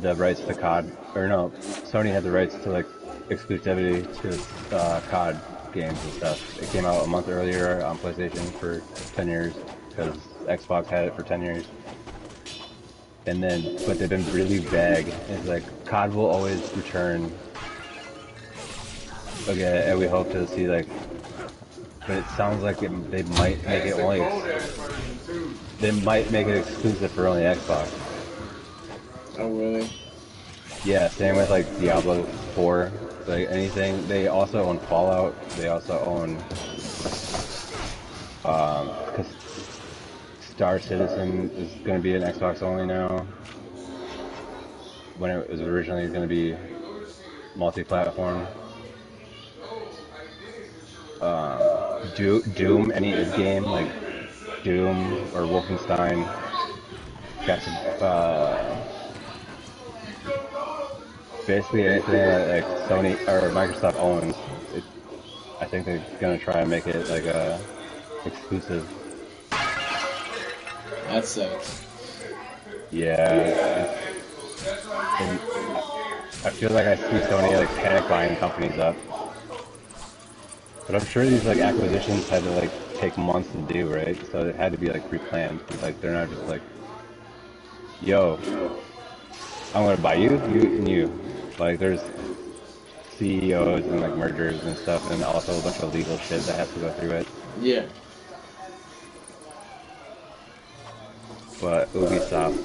the rights to COD, or no, Sony had the rights to like exclusivity to COD games and stuff. It came out a month earlier on PlayStation for 10 years because Xbox had it for 10 years. And then, but they've been really vague. It's like COD will always return. Okay, and we hope to see like, but it sounds like they might make it only. They might make it exclusive for only Xbox. Oh, really? Yeah, same with like Diablo 4, like anything. They also own Fallout. They also own, because Star Citizen is going to be an Xbox only now, when it was originally going to be multi-platform. Doom, any id game like Doom or Wolfenstein, got some, basically anything that like Sony or Microsoft owns. It, I think they're gonna try and make it like a exclusive. That sucks. Yeah, and I feel like I see Sony like panic buying companies up, but I'm sure these like acquisitions had to like take months to do, right? So it had to be like pre-planned. Like they're not just like, yo, I'm gonna buy you, you, and you. Like there's CEOs and like mergers and stuff, and also a bunch of legal shit that has to go through it. Yeah. But Ubisoft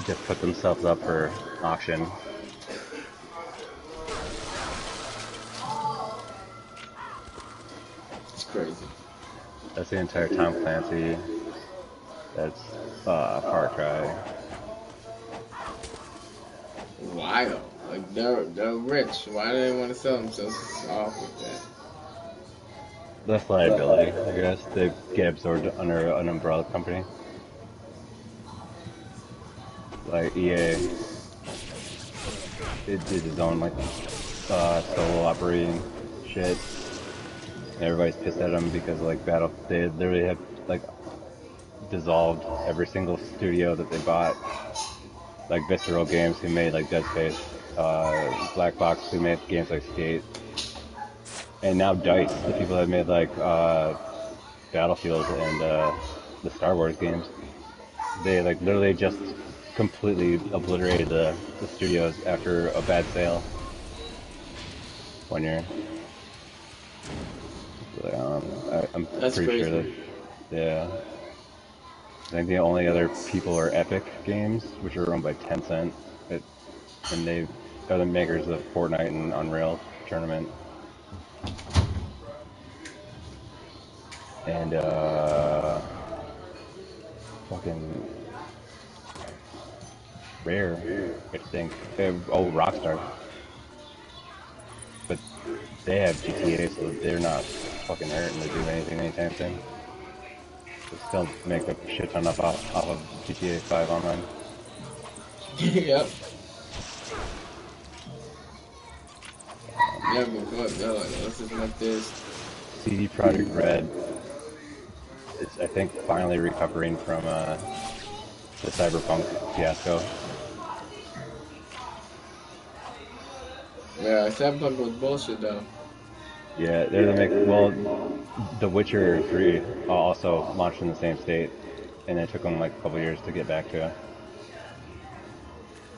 just put themselves up for auction. It's crazy. That's the entire Tom Clancy. That's Far Cry. Wild. Like they're rich. Why do they want to sell themselves off with that? That's liability, I guess. They get absorbed under an umbrella company. Like EA, it did its own like solo operating shit. And everybody's pissed at them because like they literally have like dissolved every single studio that they bought. Like Visceral Games, who made like Dead Space, Black Box, who made games like Skate, and now DICE, the people that made like Battlefield and the Star Wars games. They like literally just completely obliterated the studios after a bad sale one year. So, I'm That's pretty crazy. sure that, yeah. I think the only other people are Epic Games, which are owned by Tencent, and they are the makers of Fortnite and Unreal Tournament. And fucking Rare, I think. Oh, Rockstar. But they have GTA, so they're not fucking hurting to do anything anytime soon. They still make a shit ton off of GTA 5 online. Yep. Yeah, but fuck, they're like, let's just make this. CD Projekt Red is, I think, finally recovering from the Cyberpunk fiasco. Yeah, Cyberpunk was bullshit though. Yeah, they're well, The Witcher 3 also launched in the same state, and it took them like a couple years to get back to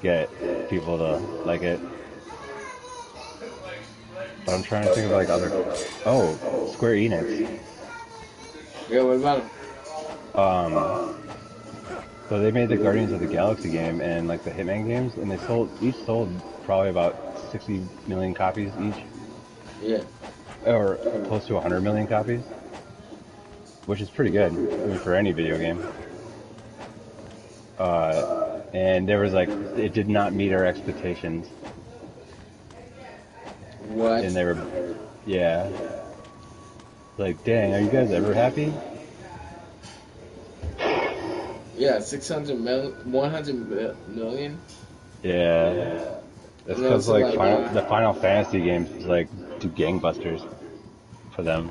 get people to like it. But I'm trying to think of like other. Oh, Square Enix. Yeah, what about them? So they made the Guardians of the Galaxy game and like the Hitman games, and they each sold probably about 60 million copies each, Yeah. or close to 100 million copies, which is pretty good. I mean, for any video game. And there was like, it did not meet our expectations, What? and they were, yeah, like, dang, are you guys ever happy? Yeah, 600 million, 100 million. Yeah, it's No, because so like like, the Final Fantasy games like do gangbusters for them.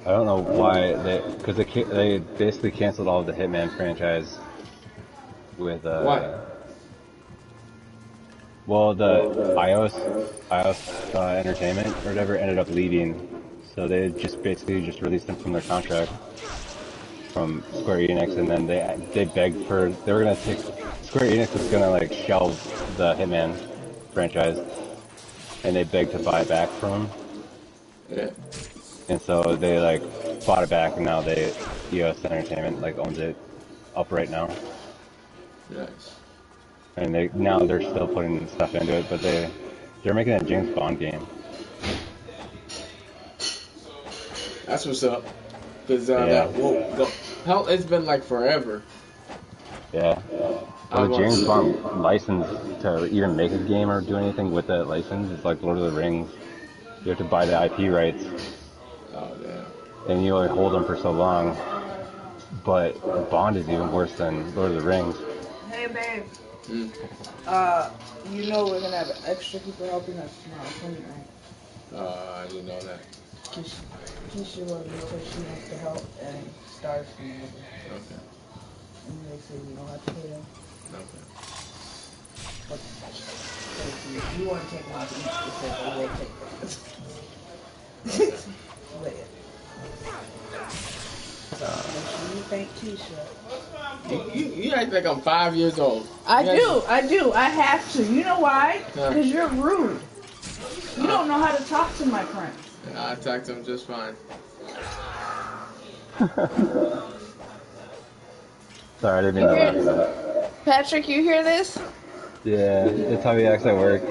I don't know why because they basically canceled all of the Hitman franchise with Why? well, the iOS Entertainment or whatever ended up leaving, so they just basically just released them from their contract from Square Enix, and then they begged for they were gonna take Square Enix was gonna like shelve the Hitman franchise, and they begged to buy it back from them. Yeah. And so they like bought it back, and now EOS Entertainment like owns it upright now. Nice. And they're still putting stuff into it, but they're making a James Bond game. That's what's up. Cause Yeah. hell, it's been like forever. Yeah. Well, the James Bond license to even make a game or do anything with that license is like Lord of the Rings. You have to buy the IP rights, Oh damn. and you only hold them for so long. But Bond is even worse than Lord of the Rings. Hey, babe. Hmm. You know we're gonna have extra people helping us tomorrow, cleaning, right? I didn't know that. Keisha was because she wants to help and start from over. Okay. And they say you don't have to pay them. Okay. But if you want to take them out to eat, they said they will take them. But yeah. So make sure you thank Keisha. You act like I'm 5 years old. I do. I have to. You know why? Huh. Because you're rude. You don't know how to talk to my friends. I talk to him just fine. Sorry, I didn't mean to laugh. Patrick, you hear this? Yeah, that's how he acts at work.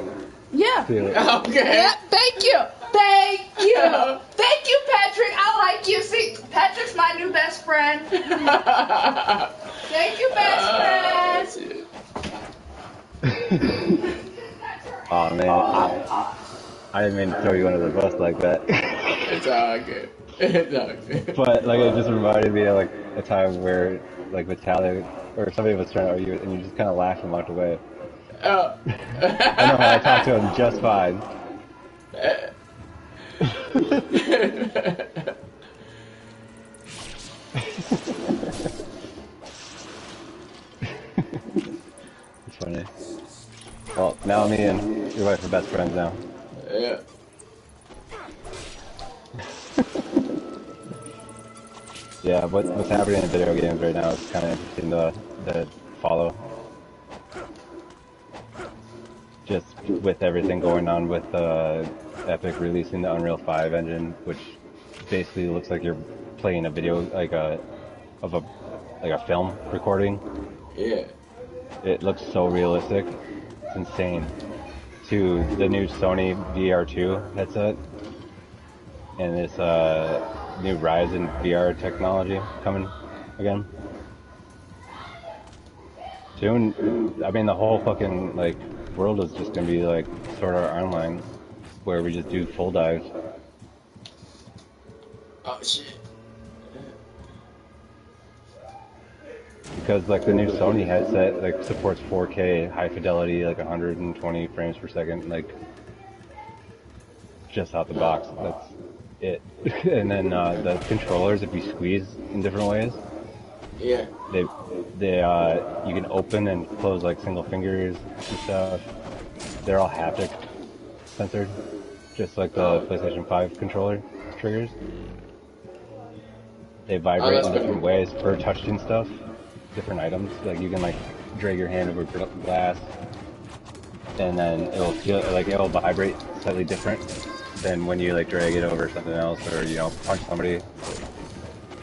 Yeah. Too. Okay. Yeah, thank you. Thank you. Thank you, Patrick. I like you. See, Patrick's my new best friend. Thank you, best friend. Oh man, I didn't mean to throw you under the bus like that. It's all good. It's all good. But like it just reminded me of like a time where like Vitaly or somebody was trying to argue and you just kind of laughed and walked away. Oh. I know I talked to him just fine. It's funny. Well, now me and your wife are best friends now. Yeah. Yeah, what's happening in video games right now is kind of interesting to follow. Just with everything going on with Epic releasing the Unreal 5 engine, which basically looks like you're playing a video like a film recording. Yeah. It looks so realistic. It's insane. To the new Sony VR2 headset and this new Ryzen VR technology coming again. Soon, I mean the whole fucking like world is just gonna be like Sword Art Online, where we just do full dives. Oh shit. Because like the new Sony headset like supports 4K high fidelity, like 120 frames per second, like just out the box. That's it. And then the controllers, if you squeeze in different ways, Yeah. they you can open and close like single fingers and stuff. They're all haptic censored, just like the PlayStation 5 controller triggers. They vibrate that's in different cool. ways for touching stuff, different items. Like you can like drag your hand over glass, and then it'll feel like it'll vibrate slightly different than when you like drag it over something else or punch somebody.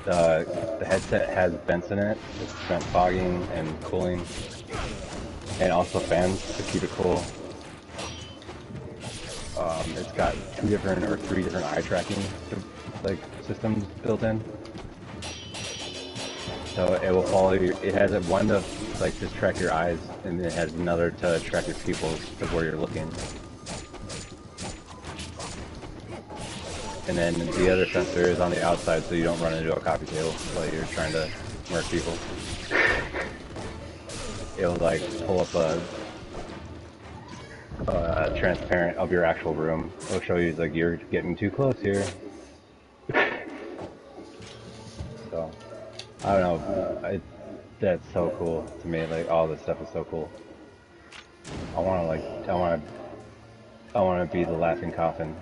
The headset has vents in it. It's vent fogging and cooling, and also fans to keep it cool. It's got 2 different or 3 different eye tracking like systems built in. So it will follow you. It has one to like just track your eyes, and it has another to track your pupils of where you're looking. And then the other sensor is on the outside, so you don't run into a coffee table while you're trying to murk people. It'll like pull up a transparent of your actual room. It'll show you like you're getting too close here. So I don't know. That's so cool to me. Like all this stuff is so cool. I want to be the laughing coffin.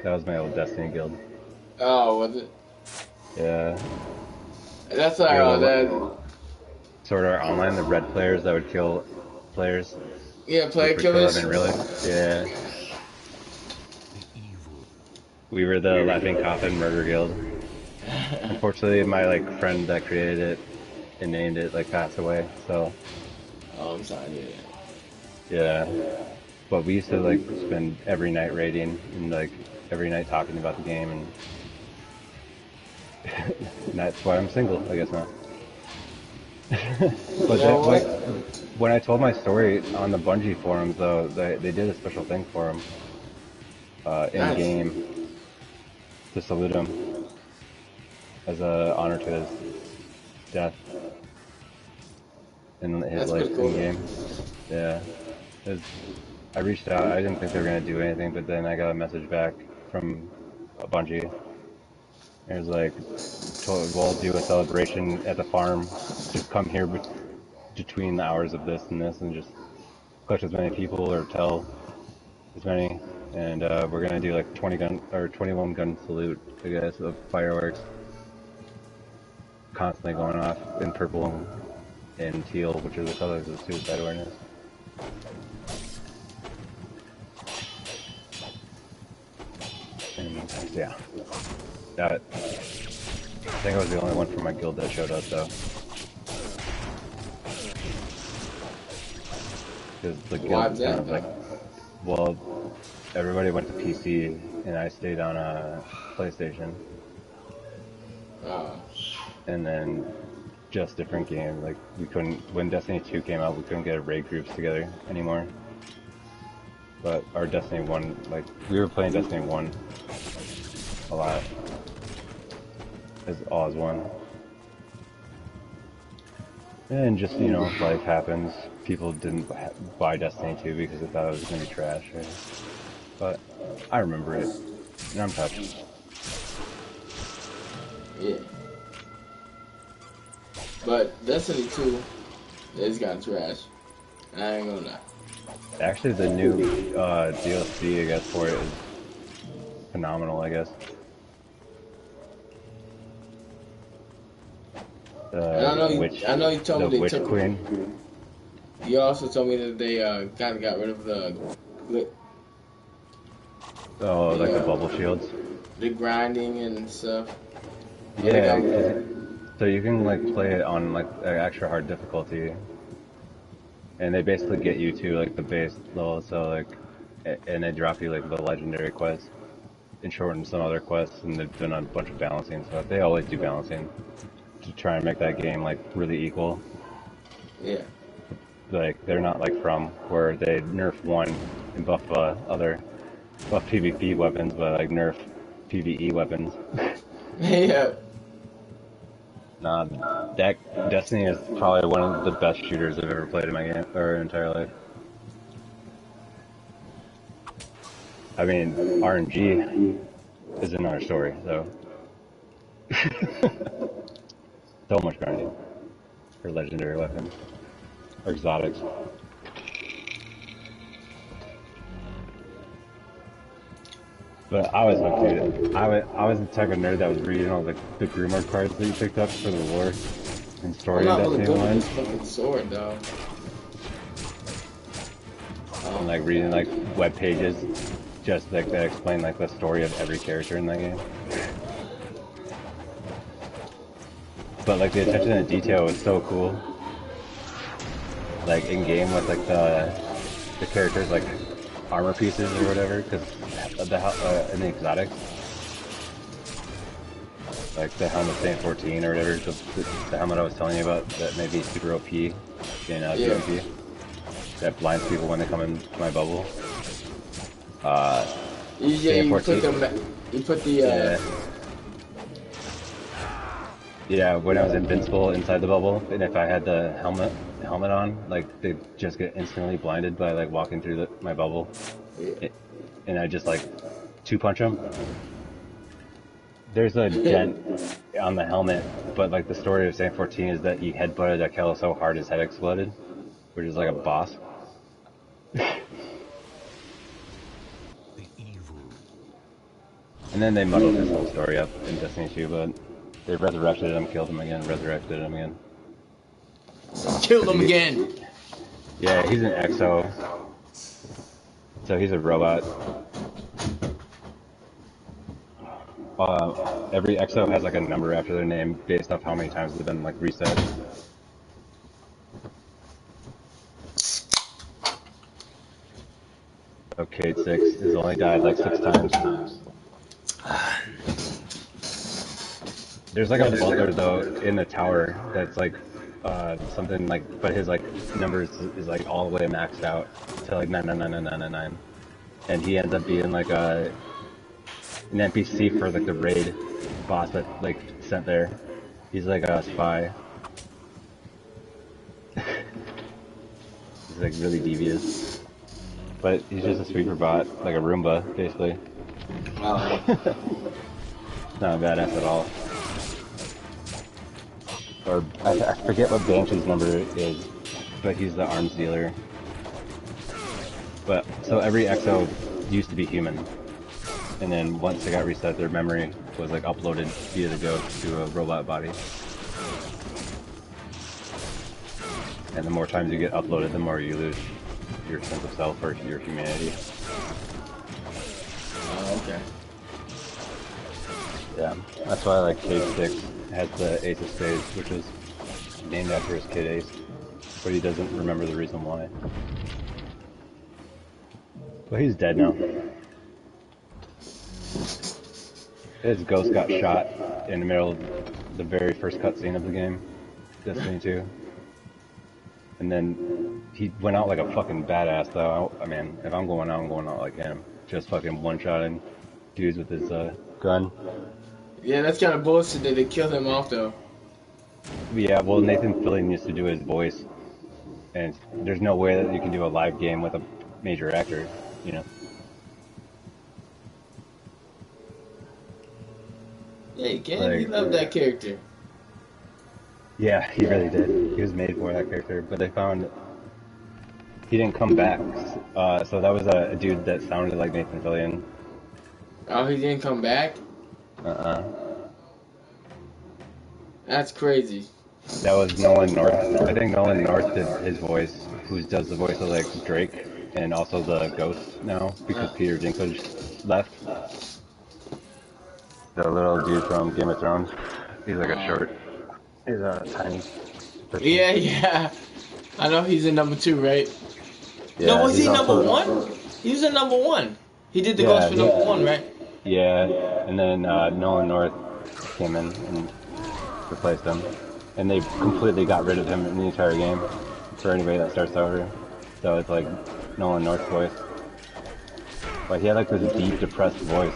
That was my old Destiny guild. Oh, was it? Yeah. That's like that. Sword Art Online, the red players that would kill players. Yeah, player Which would kill killers. them in real life. Yeah. We were the Laughing Coffin Murder Guild. Unfortunately, my like friend that created it and named it like passed away. So. Oh, I'm sorry. Yeah. But we used to like spend every night raiding and like every night talking about the game, and that's why I'm single, I guess now. But like when I told my story on the Bungie forums, though, they did a special thing for him in game to salute him as a honor to his death and his life in game. Yeah. I reached out. I didn't think they were gonna do anything, but then I got a message back from a Bungie. It was like, we'll do a celebration at the farm. Just come here between the hours of this and this, and just collect as many people or tell as many. And we're gonna do like 21 gun salute, I guess, of fireworks, constantly going off in purple and teal, which are the colors of suicide awareness. And yeah, I think I was the only one from my guild that showed up though. Because the guild was kind of like, well, everybody went to PC and I stayed on a PlayStation. And then just different games. Like we couldn't, when Destiny 2 came out, we couldn't get raid groups together anymore. But our Destiny 1, like we were playing Destiny 1 a lot. As all as one. And just, you know, life happens. People didn't buy Destiny 2 because they thought it was going to be trash. Right? But I remember it. And I'm touched. Yeah. But Destiny 2 is got trash. I ain't gonna lie. Actually, the new DLC, I guess, for it is phenomenal, I guess. I know you told me the they Witch took. Queen. You also told me that they kind of got rid of Oh, like the bubble shields. the grinding and stuff. Yeah, so you can like play it on like extra hard difficulty, and they basically get you to like the base level. So like, and they drop you like the legendary quests, and shorten some other quests, and they've done a bunch of balancing stuff. They always do balancing to try and make that game like really equal. Yeah. Like they're not like From where they nerf one and buff buff PvP weapons, but like nerf PvE weapons. Yeah. Nah, that Destiny is probably one of the best shooters I've ever played in my game or entire life. I mean, RNG is another story, so so much grinding for legendary weapons or exotics. But I was hooked, dude. I was the type of nerd that was reading all the Grimoire cards that you picked up for the lore and I'm story not of really Destiny good 1. with this fucking sword, though. And like reading like web pages just like that explain like the story of every character in that game. But like the attention to detail was so cool. Like in game with like the characters like armor pieces or whatever, because in the exotics, like the helmet Saint 14 or whatever, the helmet I was telling you about that may be super OP in PvP, that blinds people when they come in my bubble. You put the yeah, when I was invincible inside the bubble, and if I had the helmet on, like they'd just get instantly blinded by like walking through my bubble, and I just like two-punch them. There's a dent on the helmet, but like the story of Saint 14 is that he headbutted Akela so hard his head exploded, which is like a boss. And then they muddled this whole story up in Destiny 2, but they resurrected him, killed him again, resurrected him again. Killed him again! Yeah, he's an exo. So he's a robot. Every exo has like a number after their name based off how many times they've been like reset. So Cade 6 has only died like 6 times. There's like a butler though in the tower that's like something like, but his like numbers is like all the way maxed out to like 9999999, and he ends up being like an NPC for like the raid boss that like sent there. He's like a spy. He's like really devious, but he's just a sweeper bot, like a Roomba basically. Not a badass at all. Or I forget what Banshee's number is, but he's the arms dealer. But so every exo used to be human, and then once they got reset, their memory was like uploaded via the ghost to a robot body. And the more times you get uploaded, the more you lose your sense of self or your humanity. Oh, okay. Yeah, that's why like Cade 6 has the Ace of Spades, which is named after his kid Ace, but he doesn't remember the reason why. But he's dead now. His ghost got shot in the middle of the very first cutscene of the game. Destiny 2. And then he went out like a fucking badass though. I mean, if I'm going out like him. Just fucking one-shotting dudes with his gun. Yeah, that's kind of bullshit that they killed him off though. Yeah, well, Nathan Fillion used to do his voice, and there's no way that you can do a live game with a major actor, you know? Yeah, he can. Like, He loved that character. yeah, he really did. He was made for that character, but they found he didn't come back. So that was a dude that sounded like Nathan Fillion. Oh, he didn't come back? Uh-uh. That's crazy. That was Nolan North. I think Nolan North did his voice, who does the voice of like Drake, and also the Ghost now, because Peter Dinklage left. The little dude from Game of Thrones. He's like a short. He's a tiny person. Yeah. I know he's in number 2, right? Yeah, No, was he he's number also- 1? He was in number 1. He did the Yeah, ghost for he- number 1, right? Yeah, and then Nolan North came in and replaced him. And they completely got rid of him in the entire game for anybody that starts over. So it's like Nolan North's voice. But he had like this deep, depressed voice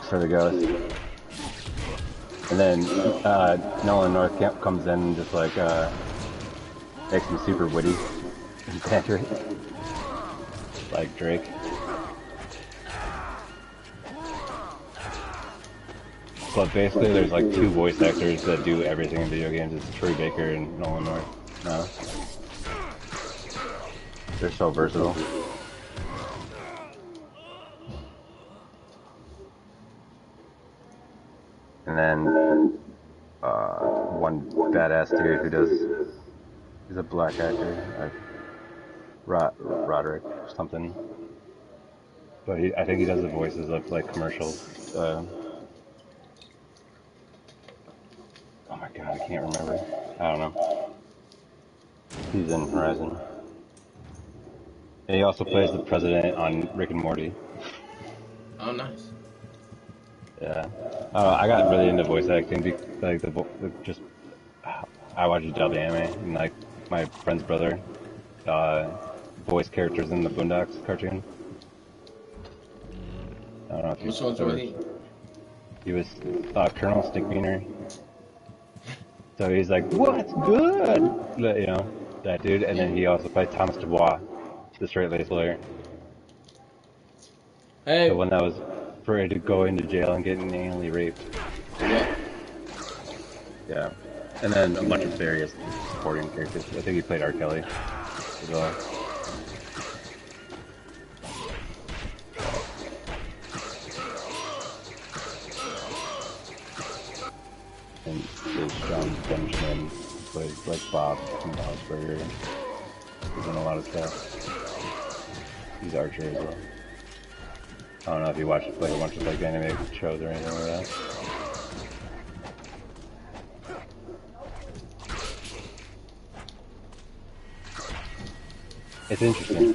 for the ghost. And then Nolan North comes in and just like makes him super witty and bantery. Like Drake. But basically there's like 2 voice actors that do everything in video games. It's Troy Baker and Nolan North now. They're so versatile. And then one badass dude who does, he's a black actor, Roderick or something. But I think he does the voices of like commercials. Oh my god, I can't remember. I don't know. He's in Horizon. And he also plays the president on Rick and Morty. Oh, nice. Yeah. I got really into voice acting, like just I watched dub anime, and like my friend's brother voice characters in the Boondocks cartoon. I don't know if you. Which one's was he? He was Colonel Stinkmeaner. So he's like, "What's good?" You know, that dude. And then he also played Thomas Dubois, the straight-laced lawyer. Hey. The one that was afraid to go into jail and get anally raped. Yeah. Yeah. And then a bunch of various supporting characters. I think he played R. Kelly as well. And there's John Benjamin, who plays like Bob from Bob's Burger. He's in a lot of stuff. He's Archer as well. I don't know if you watch like a bunch of like anime shows or anything like that. It's interesting.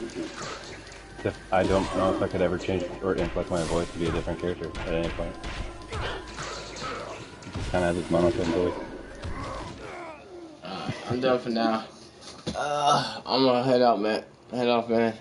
I don't know if I could ever change or inflect my voice to be a different character at any point. It just kind of has this monotone voice. I'm done for now. I'm gonna head out, man. Head off, man.